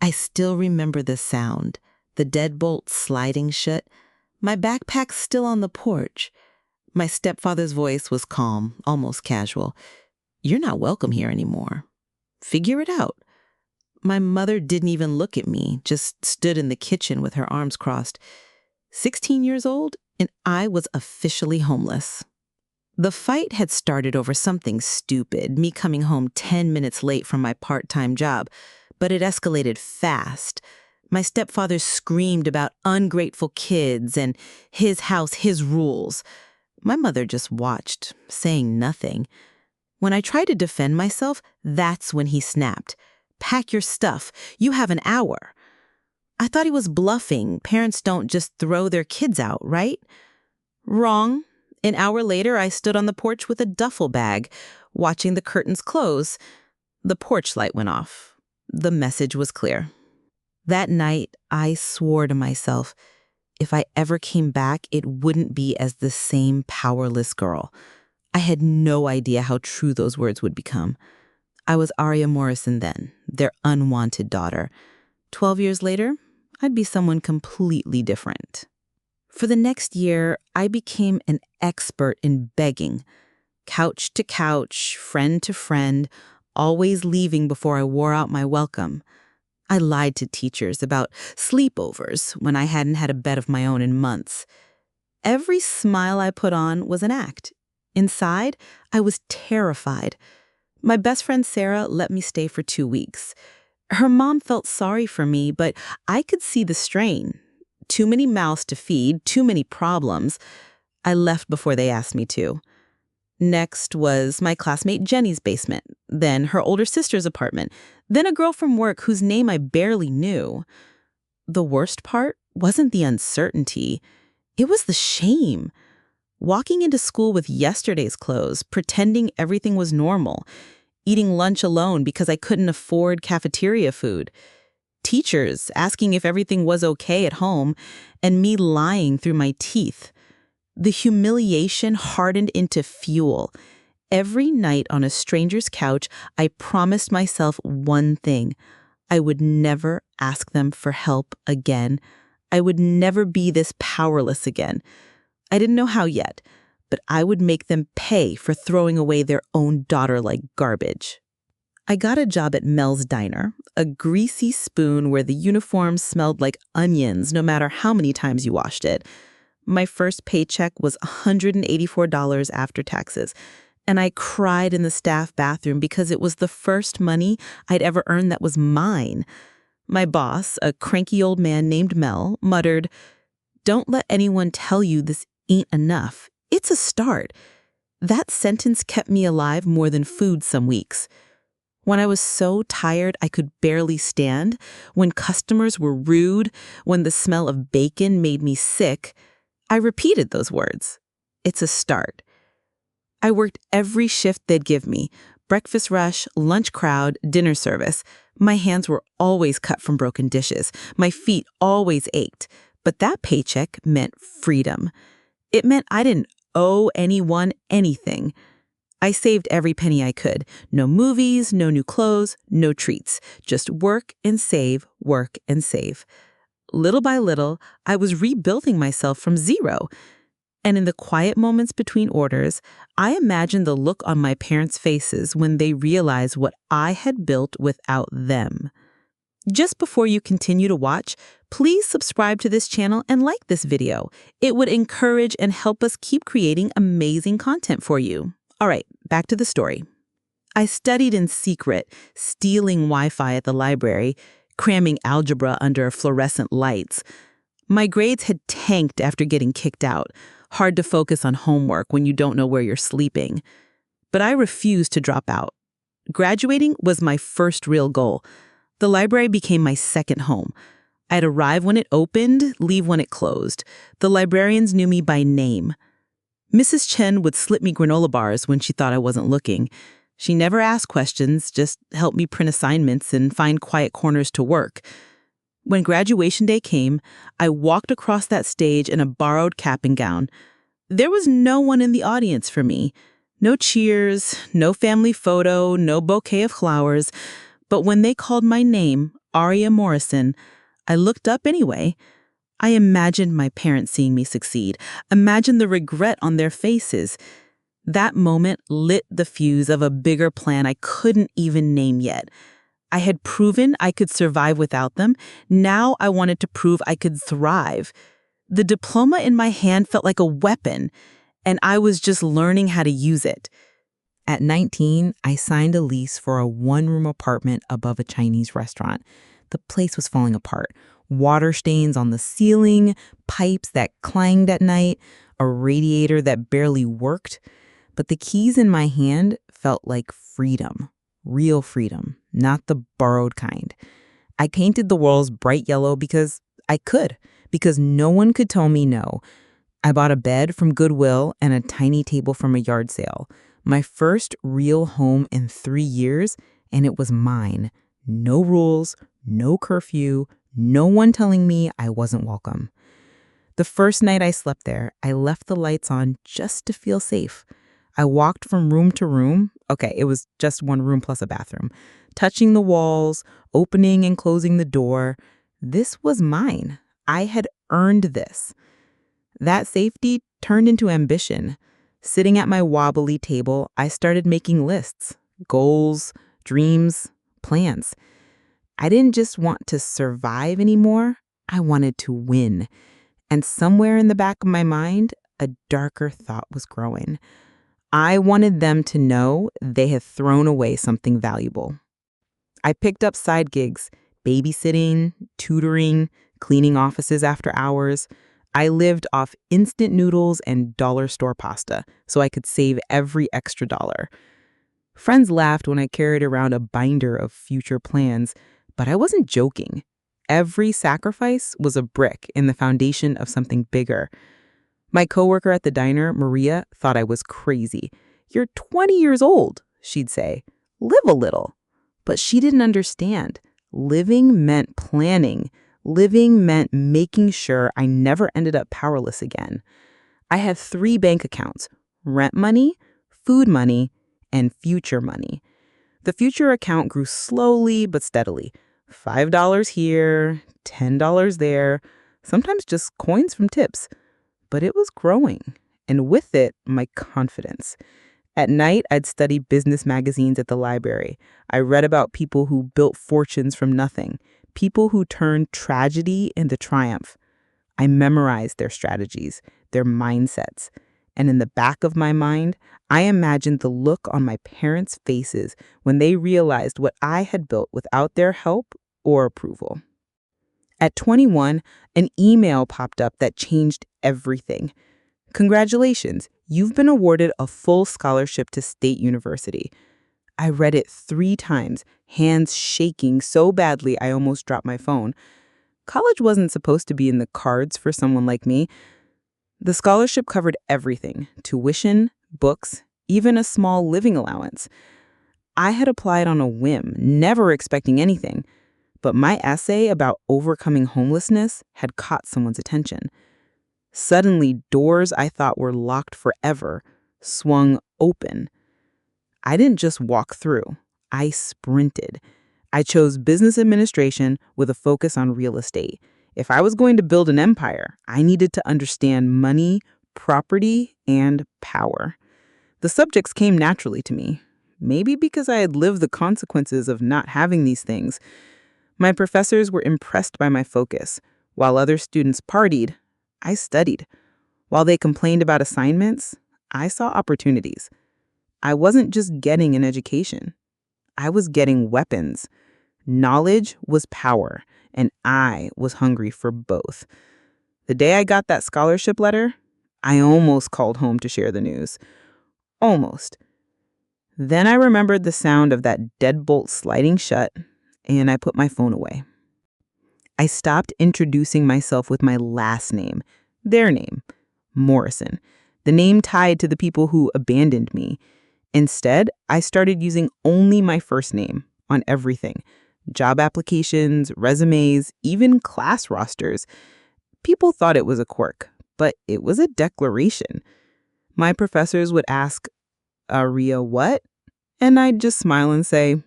I still remember the sound, the deadbolt sliding shut, my backpack still on the porch. My stepfather's voice was calm, almost casual. "You're not welcome here anymore. Figure it out." My mother didn't even look at me, just stood in the kitchen with her arms crossed. 16 years old, and I was officially homeless. The fight had started over something stupid, me coming home 10 minutes late from my part-time job, but it escalated fast. My stepfather screamed about ungrateful kids and his house, his rules. My mother just watched, saying nothing. When I tried to defend myself, that's when he snapped. "Pack your stuff. You have an hour." I thought he was bluffing. Parents don't just throw their kids out, right? Wrong. An hour later, I stood on the porch with a duffel bag, watching the curtains close. The porch light went off. The message was clear. That night, I swore to myself, if I ever came back, it wouldn't be as the same powerless girl. I had no idea how true those words would become. I was Aria Morrison then, their unwanted daughter. 12 years later, I'd be someone completely different. For the next year, I became an expert in begging. Couch to couch, friend to friend, always leaving before I wore out my welcome. I lied to teachers about sleepovers when I hadn't had a bed of my own in months. Every smile I put on was an act. Inside, I was terrified. My best friend Sarah let me stay for 2 weeks. Her mom felt sorry for me, but I could see the strain. Too many mouths to feed, too many problems. I left before they asked me to. Next was my classmate Jenny's basement, then her older sister's apartment, then a girl from work whose name I barely knew. The worst part wasn't the uncertainty. It was the shame. Walking into school with yesterday's clothes, pretending everything was normal, eating lunch alone because I couldn't afford cafeteria food, teachers asking if everything was okay at home, and me lying through my teeth. The humiliation hardened into fuel. Every night on a stranger's couch, I promised myself one thing. I would never ask them for help again. I would never be this powerless again. I didn't know how yet, but I would make them pay for throwing away their own daughter like garbage. I got a job at Mel's Diner, a greasy spoon where the uniform smelled like onions no matter how many times you washed it. My first paycheck was $184 after taxes, and I cried in the staff bathroom because it was the first money I'd ever earned that was mine. My boss, a cranky old man named Mel, muttered, "Don't let anyone tell you this ain't enough. It's a start." That sentence kept me alive more than food some weeks. When I was so tired I could barely stand, when customers were rude, when the smell of bacon made me sick, I repeated those words. It's a start. I worked every shift they'd give me, breakfast rush, lunch crowd, dinner service. My hands were always cut from broken dishes. My feet always ached. But that paycheck meant freedom. It meant I didn't owe anyone anything. I saved every penny I could. No movies, no new clothes, no treats. Just work and save, work and save. Little by little, I was rebuilding myself from zero. And in the quiet moments between orders, I imagined the look on my parents' faces when they realized what I had built without them. Just before you continue to watch, please subscribe to this channel and like this video. It would encourage and help us keep creating amazing content for you. All right, back to the story. I studied in secret, stealing Wi-Fi at the library, cramming algebra under fluorescent lights. My grades had tanked after getting kicked out. Hard to focus on homework when you don't know where you're sleeping. But I refused to drop out. Graduating was my first real goal. The library became my second home. I'd arrive when it opened, leave when it closed. The librarians knew me by name. Mrs. Chen would slip me granola bars when she thought I wasn't looking. She never asked questions, just helped me print assignments and find quiet corners to work. When graduation day came, I walked across that stage in a borrowed cap and gown. There was no one in the audience for me. No cheers, no family photo, no bouquet of flowers. But when they called my name, Aria Morrison, I looked up anyway. I imagined my parents seeing me succeed, imagined the regret on their faces. That moment lit the fuse of a bigger plan I couldn't even name yet. I had proven I could survive without them. Now I wanted to prove I could thrive. The diploma in my hand felt like a weapon, and I was just learning how to use it. At 19, I signed a lease for a one-room apartment above a Chinese restaurant. The place was falling apart. Water stains on the ceiling, pipes that clanged at night, a radiator that barely worked. But the keys in my hand felt like freedom, real freedom, not the borrowed kind. I painted the walls bright yellow because I could, because no one could tell me no. I bought a bed from Goodwill and a tiny table from a yard sale. My first real home in 3 years, and it was mine. No rules, no curfew, no one telling me I wasn't welcome. The first night I slept there, I left the lights on just to feel safe. I walked from room to room. Okay, it was just one room plus a bathroom. Touching the walls, opening and closing the door. This was mine. I had earned this. That safety turned into ambition. Sitting at my wobbly table, I started making lists, goals, dreams, plans. I didn't just want to survive anymore. I wanted to win. And somewhere in the back of my mind, a darker thought was growing. I wanted them to know they had thrown away something valuable. I picked up side gigs, babysitting, tutoring, cleaning offices after hours. I lived off instant noodles and dollar store pasta so I could save every extra dollar. Friends laughed when I carried around a binder of future plans, but I wasn't joking. Every sacrifice was a brick in the foundation of something bigger. My coworker at the diner, Maria, thought I was crazy. "You're 20 years old," she'd say. "Live a little." But she didn't understand. Living meant planning. Living meant making sure I never ended up powerless again. I had 3 bank accounts: rent money, food money, and future money. The future account grew slowly but steadily. $5 here, $10 there, sometimes just coins from tips. But it was growing, and with it, my confidence. At night, I'd study business magazines at the library. I read about people who built fortunes from nothing, people who turned tragedy into triumph. I memorized their strategies, their mindsets. And in the back of my mind, I imagined the look on my parents' faces when they realized what I had built without their help or approval. At 21, an email popped up that changed everything. "Congratulations, you've been awarded a full scholarship to State University." I read it 3 times, hands shaking so badly I almost dropped my phone. College wasn't supposed to be in the cards for someone like me. The scholarship covered everything: tuition, books, even a small living allowance. I had applied on a whim, never expecting anything. But my essay about overcoming homelessness had caught someone's attention. Suddenly, doors I thought were locked forever swung open. I didn't just walk through. I sprinted. I chose business administration with a focus on real estate. If I was going to build an empire, I needed to understand money, property, and power. The subjects came naturally to me, maybe because I had lived the consequences of not having these things. My professors were impressed by my focus. While other students partied, I studied. While they complained about assignments, I saw opportunities. I wasn't just getting an education. I was getting weapons. Knowledge was power, and I was hungry for both. The day I got that scholarship letter, I almost called home to share the news. Almost. Then I remembered the sound of that deadbolt sliding shut, and I put my phone away. I stopped introducing myself with my last name, their name, Morrison, the name tied to the people who abandoned me. Instead, I started using only my first name on everything: job applications, resumes, even class rosters. People thought it was a quirk, but it was a declaration. My professors would ask, "Aria what?" And I'd just smile and say,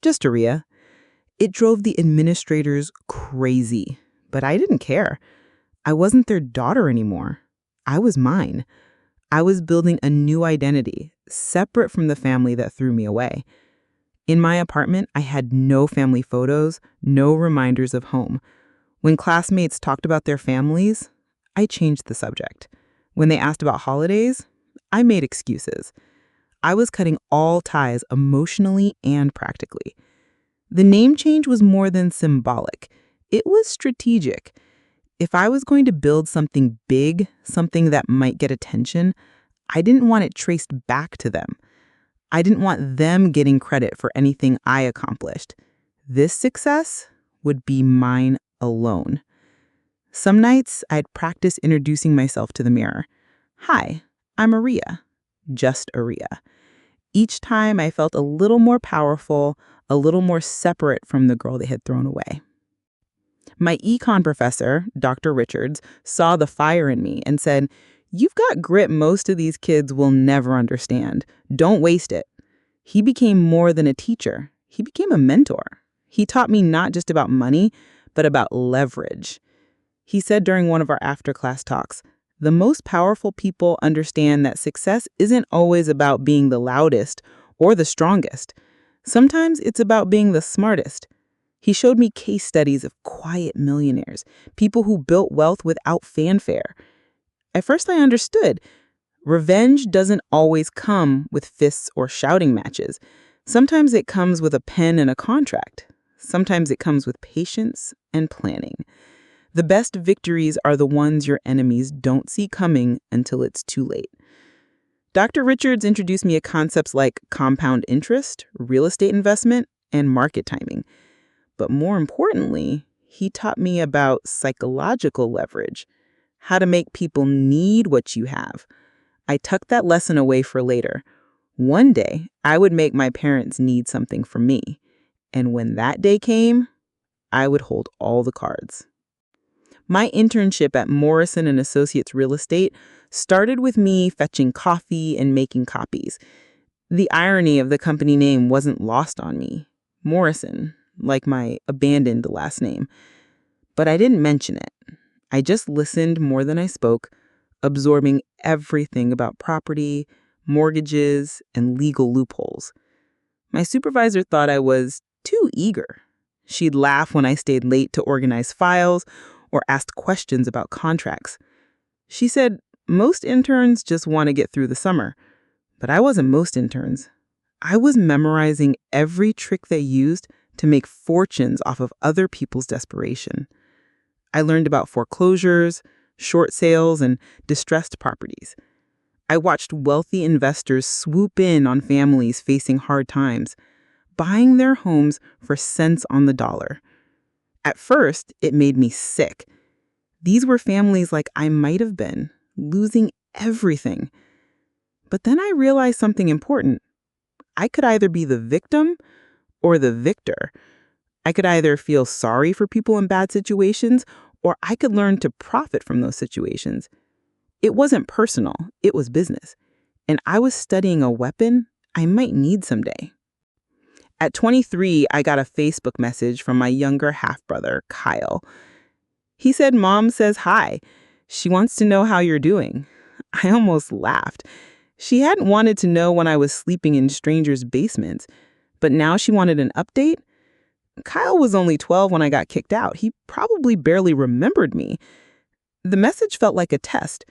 "Just Aria." It drove the administrators crazy, but I didn't care. I wasn't their daughter anymore. I was mine. I was building a new identity, separate from the family that threw me away. In my apartment, I had no family photos, no reminders of home. When classmates talked about their families, I changed the subject. When they asked about holidays, I made excuses. I was cutting all ties emotionally and practically. The name change was more than symbolic. It was strategic. If I was going to build something big, something that might get attention, I didn't want it traced back to them. I didn't want them getting credit for anything I accomplished. This success would be mine alone. Some nights, I'd practice introducing myself to the mirror. Hi, I'm Aria. Just Aria. Each time, I felt a little more powerful, a little more separate from the girl they had thrown away. My econ professor, Dr. Richards, saw the fire in me and said, "You've got grit most of these kids will never understand. Don't waste it." He became more than a teacher. He became a mentor. He taught me not just about money, but about leverage. He said during one of our after-class talks, "The most powerful people understand that success isn't always about being the loudest or the strongest. Sometimes it's about being the smartest." He showed me case studies of quiet millionaires, people who built wealth without fanfare. At first I understood. Revenge doesn't always come with fists or shouting matches. Sometimes it comes with a pen and a contract. Sometimes it comes with patience and planning. The best victories are the ones your enemies don't see coming until it's too late. Dr. Richards introduced me to concepts like compound interest, real estate investment, and market timing. But more importantly, he taught me about psychological leverage, how to make people need what you have. I tucked that lesson away for later. One day, I would make my parents need something from me. And when that day came, I would hold all the cards. My internship at Morrison & Associates Real Estate started with me fetching coffee and making copies. The irony of the company name wasn't lost on me. Morrison, like my abandoned last name. But I didn't mention it. I just listened more than I spoke, absorbing everything about property, mortgages, and legal loopholes. My supervisor thought I was too eager. She'd laugh when I stayed late to organize files or asked questions about contracts. She said, "Most interns just want to get through the summer." But I wasn't most interns. I was memorizing every trick they used to make fortunes off of other people's desperation. I learned about foreclosures, short sales, and distressed properties. I watched wealthy investors swoop in on families facing hard times, buying their homes for cents on the dollar. At first, it made me sick. These were families like I might have been, losing everything. But then I realized something important. I could either be the victim or the victor. I could either feel sorry for people in bad situations, or I could learn to profit from those situations. It wasn't personal, it was business. And I was studying a weapon I might need someday. At 23, I got a Facebook message from my younger half-brother, Kyle. He said, "Mom says hi. She wants to know how you're doing." I almost laughed. She hadn't wanted to know when I was sleeping in strangers' basements, but now she wanted an update? Kyle was only 12 when I got kicked out. He probably barely remembered me. The message felt like a test.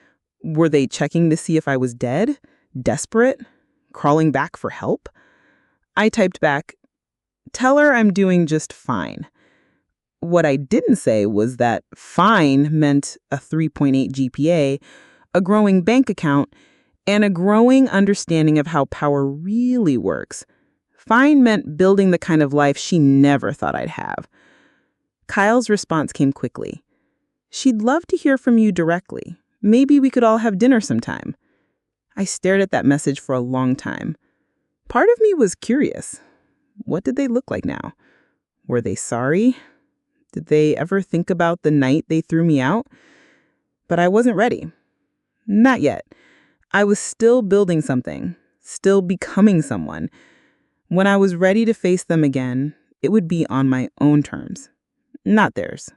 Were they checking to see if I was dead? Desperate? Crawling back for help? I typed back, "Tell her I'm doing just fine." What I didn't say was that fine meant a 3.8 GPA, a growing bank account, and a growing understanding of how power really works. Fine meant building the kind of life she never thought I'd have. Kyle's response came quickly. "She'd love to hear from you directly. Maybe we could all have dinner sometime." I stared at that message for a long time. Part of me was curious. What did they look like now? Were they sorry? Did they ever think about the night they threw me out? But I wasn't ready. Not yet. I was still building something, still becoming someone. When I was ready to face them again, it would be on my own terms, not theirs.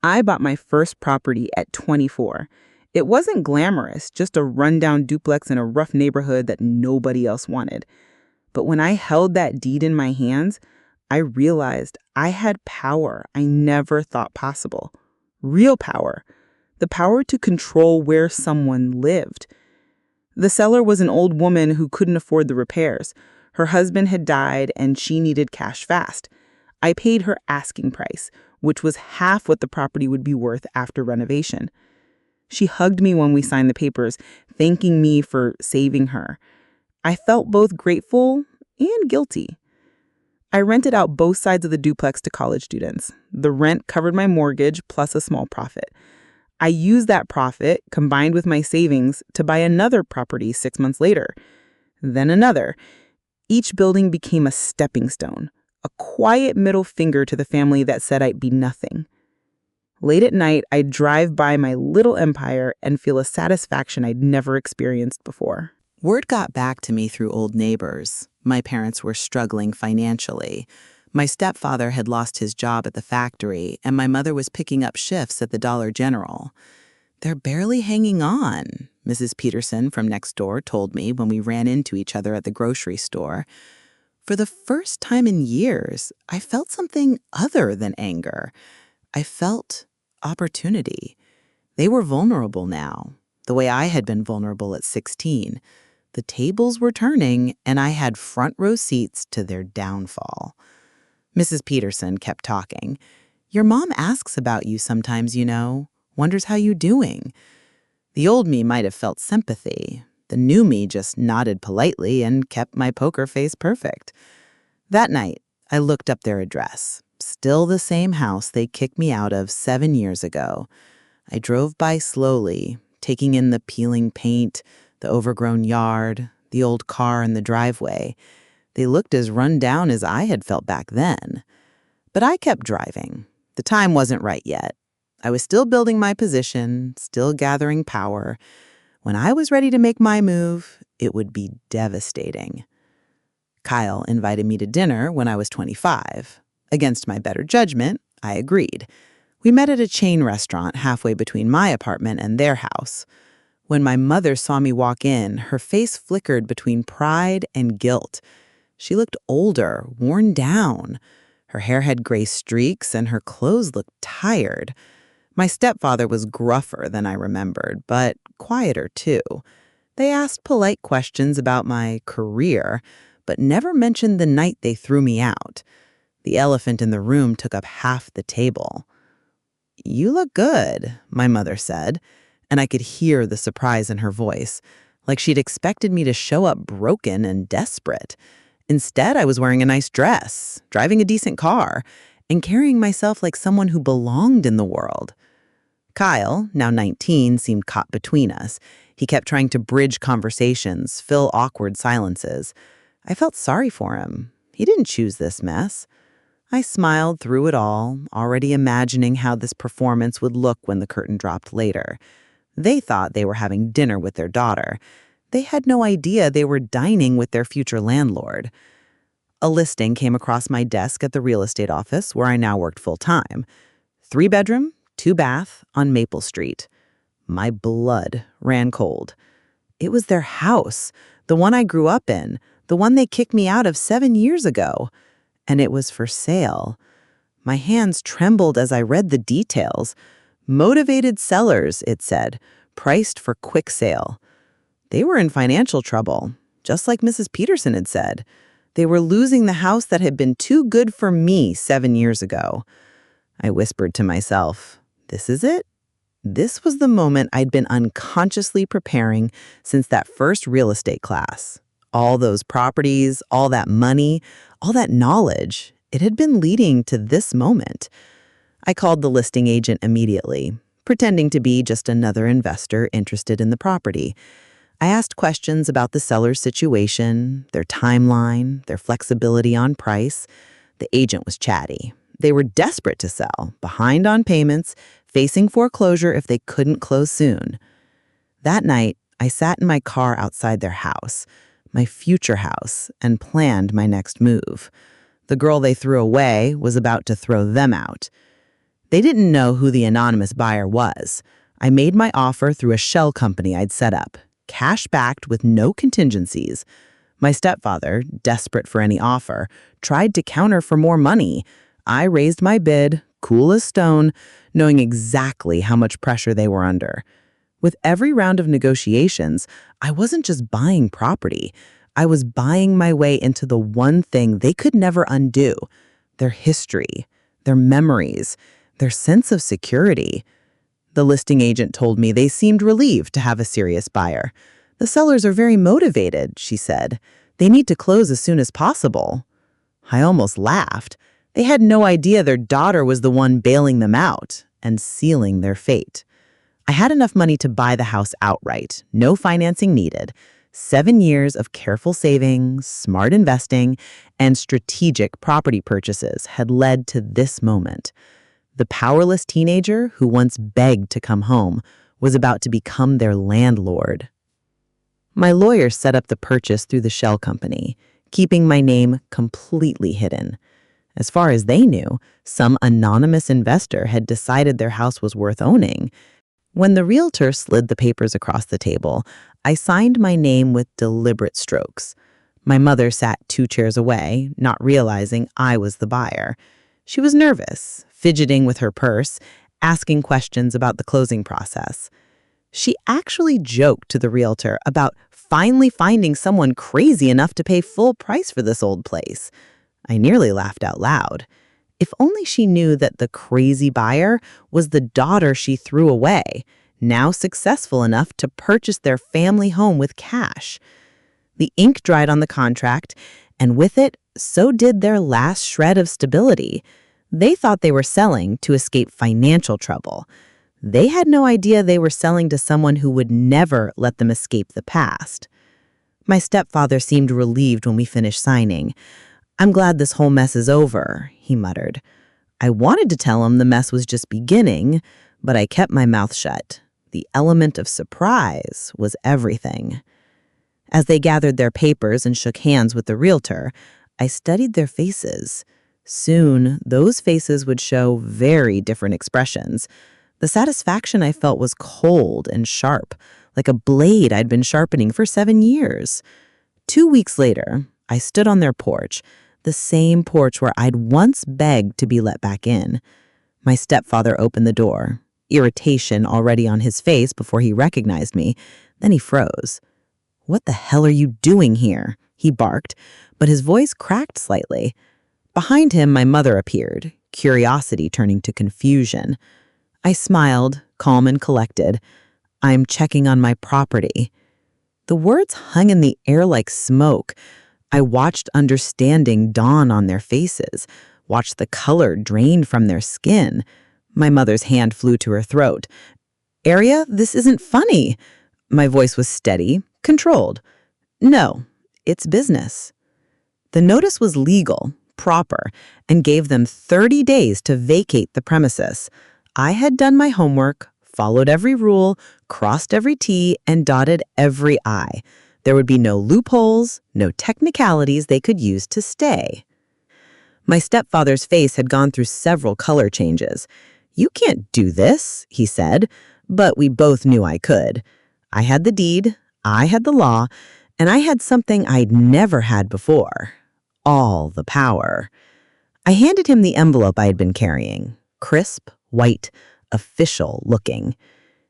I bought my first property at 24. It wasn't glamorous, just a rundown duplex in a rough neighborhood that nobody else wanted. But when I held that deed in my hands, I realized I had power I never thought possible. Real power. The power to control where someone lived. The seller was an old woman who couldn't afford the repairs. Her husband had died and she needed cash fast. I paid her asking price, which was half what the property would be worth after renovation. She hugged me when we signed the papers, thanking me for saving her. I felt both grateful and guilty. I rented out both sides of the duplex to college students. The rent covered my mortgage plus a small profit. I used that profit, combined with my savings, to buy another property 6 months later. Then another. Each building became a stepping stone, a quiet middle finger to the family that said I'd be nothing. Late at night, I'd drive by my little empire and feel a satisfaction I'd never experienced before. Word got back to me through old neighbors. My parents were struggling financially. My stepfather had lost his job at the factory, and my mother was picking up shifts at the Dollar General. "They're barely hanging on," Mrs. Peterson from next door told me when we ran into each other at the grocery store. For the first time in years, I felt something other than anger. I felt opportunity. They were vulnerable now, the way I had been vulnerable at 16. The tables were turning, and I had front row seats to their downfall. Mrs. Peterson kept talking. "Your mom asks about you sometimes, you know, wonders how you're doing." The old me might have felt sympathy. The new me just nodded politely and kept my poker face perfect. That night, I looked up their address. Still the same house they kicked me out of 7 years ago. I drove by slowly, taking in the peeling paint, the overgrown yard, the old car in the driveway. They looked as run down as I had felt back then. But I kept driving. The time wasn't right yet. I was still building my position, still gathering power. When I was ready to make my move, it would be devastating. Kyle invited me to dinner when I was 25. Against my better judgment, I agreed. We met at a chain restaurant halfway between my apartment and their house. When my mother saw me walk in, her face flickered between pride and guilt. She looked older, worn down. Her hair had gray streaks and her clothes looked tired. My stepfather was gruffer than I remembered, but quieter too. They asked polite questions about my career, but never mentioned the night they threw me out. The elephant in the room took up half the table. "You look good," my mother said, and I could hear the surprise in her voice, like she'd expected me to show up broken and desperate. Instead, I was wearing a nice dress, driving a decent car, and carrying myself like someone who belonged in the world. Kyle, now 19, seemed caught between us. He kept trying to bridge conversations, fill awkward silences. I felt sorry for him. He didn't choose this mess. I smiled through it all, already imagining how this performance would look when the curtain dropped later. They thought they were having dinner with their daughter. They had no idea they were dining with their future landlord. A listing came across my desk at the real estate office where I now worked full-time. 3-bedroom, 2-bath on Maple Street. My blood ran cold. It was their house, the one I grew up in, the one they kicked me out of 7 years ago. And it was for sale. My hands trembled as I read the details. Motivated sellers, it said, priced for quick sale. They were in financial trouble, just like Mrs. Peterson had said. They were losing the house that had been too good for me 7 years ago. I whispered to myself, this is it? This was the moment I'd been unconsciously preparing since that first real estate class. All those properties, all that money, all that knowledge, it had been leading to this moment. I called the listing agent immediately, pretending to be just another investor interested in the property. I asked questions about the seller's situation, their timeline, their flexibility on price. The agent was chatty. They were desperate to sell, behind on payments, facing foreclosure if they couldn't close soon. That night, I sat in my car outside their house, my future house, and planned my next move. The girl they threw away was about to throw them out. They didn't know who the anonymous buyer was. I made my offer through a shell company I'd set up, cash-backed with no contingencies. My stepfather, desperate for any offer, tried to counter for more money. I raised my bid, cool as stone, knowing exactly how much pressure they were under. With every round of negotiations, I wasn't just buying property. I was buying my way into the one thing they could never undo: their history, their memories, their sense of security. The listing agent told me they seemed relieved to have a serious buyer. "The sellers are very motivated," she said. "They need to close as soon as possible." I almost laughed. They had no idea their daughter was the one bailing them out and sealing their fate. I had enough money to buy the house outright, no financing needed. 7 years of careful saving, smart investing, and strategic property purchases had led to this moment. The powerless teenager who once begged to come home was about to become their landlord. My lawyer set up the purchase through the shell company, keeping my name completely hidden. As far as they knew, some anonymous investor had decided their house was worth owning. When the realtor slid the papers across the table, I signed my name with deliberate strokes. My mother sat 2 chairs away, not realizing I was the buyer. She was nervous, fidgeting with her purse, asking questions about the closing process. She actually joked to the realtor about finally finding someone crazy enough to pay full price for this old place. I nearly laughed out loud. If only she knew that the crazy buyer was the daughter she threw away, now successful enough to purchase their family home with cash. The ink dried on the contract, and with it, so did their last shred of stability. They thought they were selling to escape financial trouble. They had no idea they were selling to someone who would never let them escape the past. My stepfather seemed relieved when we finished signing. "I'm glad this whole mess is over," he muttered. I wanted to tell him the mess was just beginning, but I kept my mouth shut. The element of surprise was everything. As they gathered their papers and shook hands with the realtor, I studied their faces. Soon, those faces would show very different expressions. The satisfaction I felt was cold and sharp, like a blade I'd been sharpening for 7 years. 2 weeks later, I stood on their porch, the same porch where I'd once begged to be let back in. My stepfather opened the door, irritation already on his face before he recognized me. Then he froze. "What the hell are you doing here?" he barked, but his voice cracked slightly. Behind him, my mother appeared, curiosity turning to confusion. I smiled, calm and collected. "I'm checking on my property." The words hung in the air like smoke. I watched understanding dawn on their faces, watched the color drain from their skin. My mother's hand flew to her throat. "Aria, this isn't funny." My voice was steady, controlled. "No, it's business." The notice was legal, proper, and gave them 30 days to vacate the premises. I had done my homework, followed every rule, crossed every T, and dotted every I. There would be no loopholes, no technicalities they could use to stay. My stepfather's face had gone through several color changes. "You can't do this," he said, but we both knew I could. I had the deed, I had the law, and I had something I'd never had before: all the power. I handed him the envelope I had been carrying, crisp, white, official looking.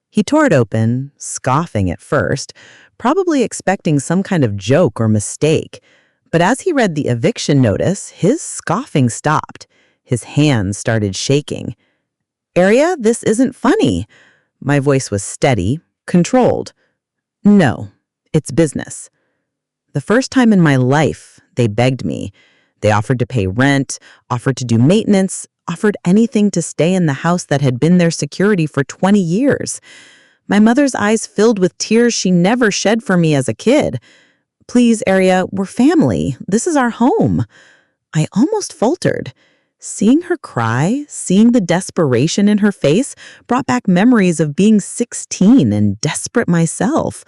He tore it open, scoffing at first, probably expecting some kind of joke or mistake. But as he read the eviction notice, his scoffing stopped. His hands started shaking. "Aria, this isn't funny." My voice was steady, controlled. "No, it's business." The first time in my life, they begged me. They offered to pay rent, offered to do maintenance, offered anything to stay in the house that had been their security for 20 years. My mother's eyes filled with tears she never shed for me as a kid. "Please, Aria, we're family. This is our home." I almost faltered. Seeing her cry, seeing the desperation in her face, brought back memories of being 16 and desperate myself.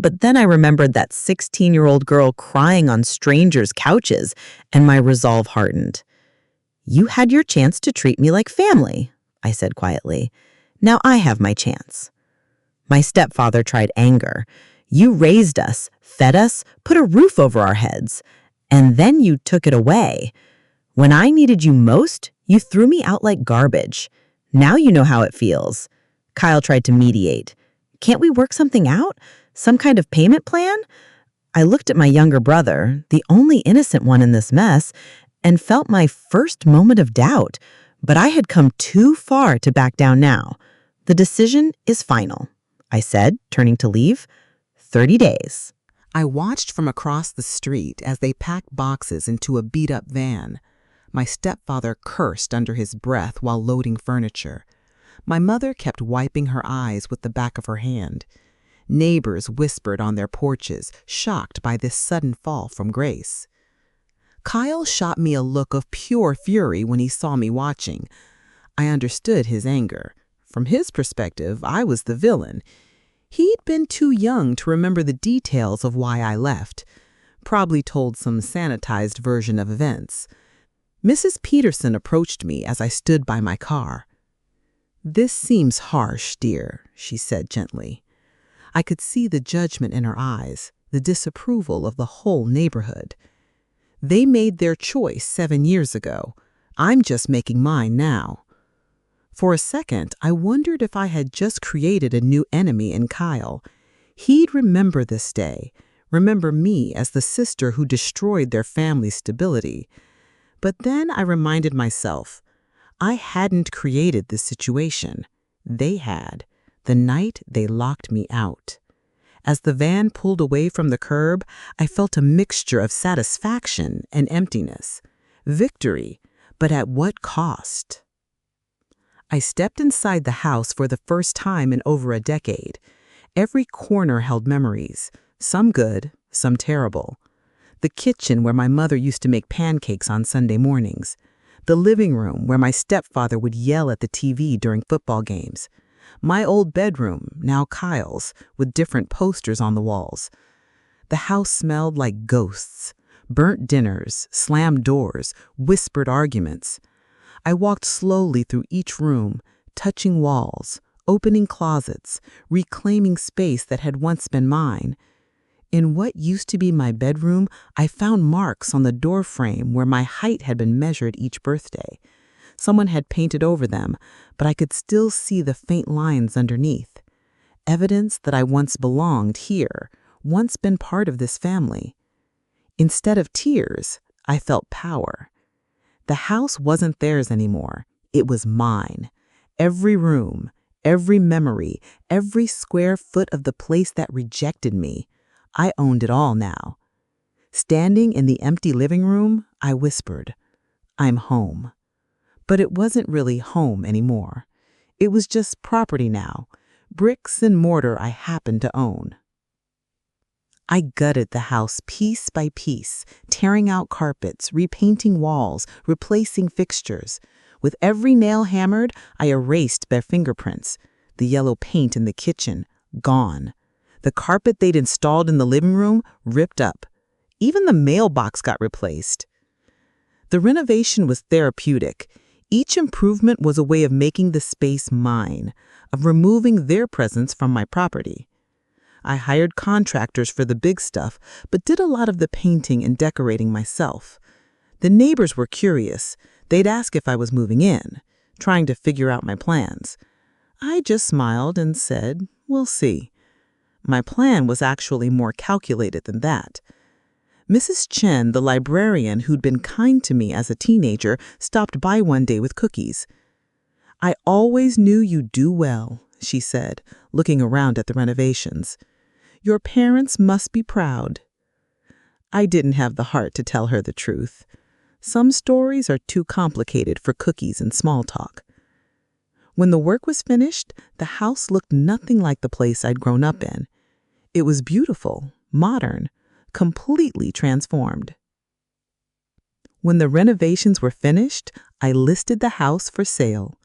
But then I remembered that 16-year-old girl crying on strangers' couches, and my resolve hardened. "You had your chance to treat me like family," I said quietly. "Now I have my chance." My stepfather tried anger. "You raised us, fed us, put a roof over our heads, and then you took it away. When I needed you most, you threw me out like garbage. Now you know how it feels." Kyle tried to mediate. "Can't we work something out? Some kind of payment plan?" I looked at my younger brother, the only innocent one in this mess, and felt my first moment of doubt. But I had come too far to back down now. "The decision is final," I said, turning to leave. 30 days. I watched from across the street as they packed boxes into a beat-up van. My stepfather cursed under his breath while loading furniture. My mother kept wiping her eyes with the back of her hand. Neighbors whispered on their porches, shocked by this sudden fall from grace. Kyle shot me a look of pure fury when he saw me watching. I understood his anger. From his perspective, I was the villain. He'd been too young to remember the details of why I left. Probably told some sanitized version of events. Mrs. Peterson approached me as I stood by my car. "This seems harsh, dear," she said gently. I could see the judgment in her eyes, the disapproval of the whole neighborhood. They made their choice 7 years ago. I'm just making mine now. For a second, I wondered if I had just created a new enemy in Kyle. He'd remember this day, remember me as the sister who destroyed their family's stability. But then I reminded myself, I hadn't created this situation. They had, the night they locked me out. As the van pulled away from the curb, I felt a mixture of satisfaction and emptiness. Victory, but at what cost? I stepped inside the house for the first time in over a decade. Every corner held memories, some good, some terrible. The kitchen where my mother used to make pancakes on Sunday mornings. The living room where my stepfather would yell at the TV during football games. My old bedroom, now Kyle's, with different posters on the walls. The house smelled like ghosts, burnt dinners, slammed doors, whispered arguments. I walked slowly through each room, touching walls, opening closets, reclaiming space that had once been mine. In what used to be my bedroom, I found marks on the door frame where my height had been measured each birthday. Someone had painted over them, but I could still see the faint lines underneath. Evidence that I once belonged here, once been part of this family. Instead of tears, I felt power. The house wasn't theirs anymore. It was mine. Every room, every memory, every square foot of the place that rejected me. I owned it all now. Standing in the empty living room, I whispered, "I'm home." But it wasn't really home anymore. It was just property now, bricks and mortar I happened to own. I gutted the house piece by piece, tearing out carpets, repainting walls, replacing fixtures. With every nail hammered, I erased their fingerprints. The yellow paint in the kitchen, gone. The carpet they'd installed in the living room, ripped up. Even the mailbox got replaced. The renovation was therapeutic. Each improvement was a way of making the space mine, of removing their presence from my property. I hired contractors for the big stuff, but did a lot of the painting and decorating myself. The neighbors were curious. They'd ask if I was moving in, trying to figure out my plans. I just smiled and said, "We'll see." My plan was actually more calculated than that. Mrs. Chen, the librarian who'd been kind to me as a teenager, stopped by one day with cookies. "I always knew you'd do well," she said, looking around at the renovations. "Your parents must be proud." I didn't have the heart to tell her the truth. Some stories are too complicated for cookies and small talk. When the work was finished, the house looked nothing like the place I'd grown up in. It was beautiful, modern, completely transformed. When the renovations were finished, I listed the house for sale.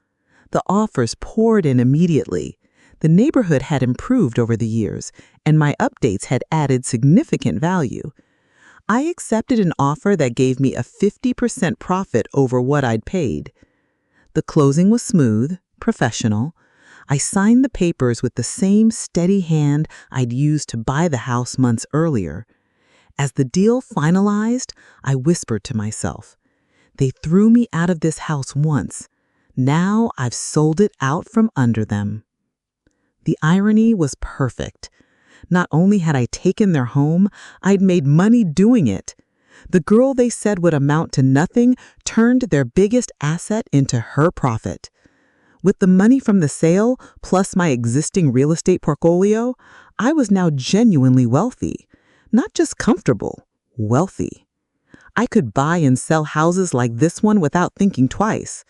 The offers poured in immediately. The neighborhood had improved over the years, and my updates had added significant value. I accepted an offer that gave me a 50% profit over what I'd paid. The closing was smooth, professional. I signed the papers with the same steady hand I'd used to buy the house months earlier. As the deal finalized, I whispered to myself, "They threw me out of this house once. Now I've sold it out from under them." The irony was perfect. Not only had I taken their home, I'd made money doing it. The girl they said would amount to nothing turned their biggest asset into her profit. With the money from the sale, plus my existing real estate portfolio, I was now genuinely wealthy. Not just comfortable, wealthy. I could buy and sell houses like this one without thinking twice.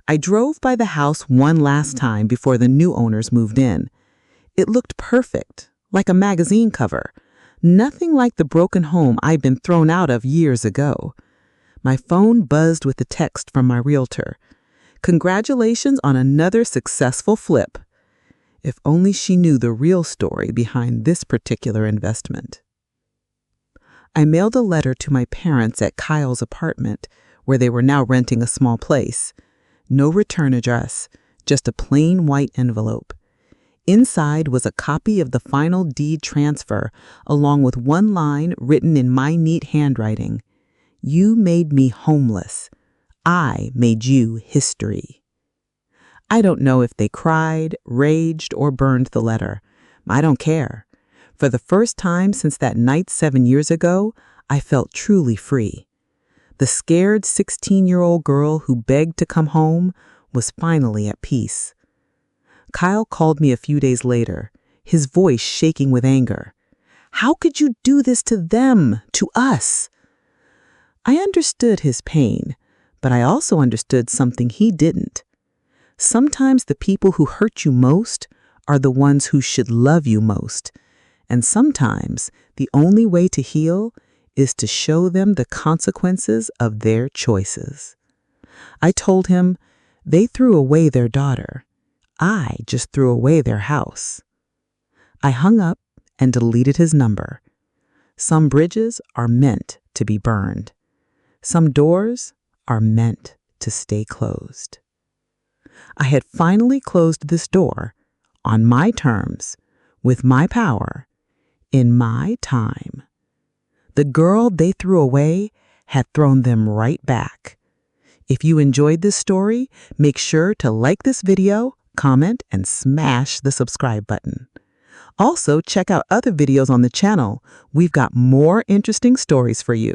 I drove by the house one last time before the new owners moved in. It looked perfect, like a magazine cover. Nothing like the broken home I'd been thrown out of years ago. My phone buzzed with a text from my realtor. "Congratulations on another successful flip." If only she knew the real story behind this particular investment. I mailed a letter to my parents at Kyle's apartment, where they were now renting a small place. No return address, just a plain white envelope. Inside was a copy of the final deed transfer, along with one line written in my neat handwriting. "You made me homeless. I made you history." I don't know if they cried, raged, or burned the letter. I don't care. For the first time since that night 7 years ago, I felt truly free. The scared 16-year-old girl who begged to come home was finally at peace. Kyle called me a few days later, his voice shaking with anger. "How could you do this to them, to us?" I understood his pain, but I also understood something he didn't. Sometimes the people who hurt you most are the ones who should love you most. And sometimes the only way to heal is to show them the consequences of their choices. I told him, "They threw away their daughter. I just threw away their house." I hung up and deleted his number. Some bridges are meant to be burned. Some doors are meant to stay closed. I had finally closed this door on my terms, with my power, in my time. The girl they threw away had thrown them right back. If you enjoyed this story, make sure to like this video, comment, and smash the subscribe button. Also, check out other videos on the channel. We've got more interesting stories for you.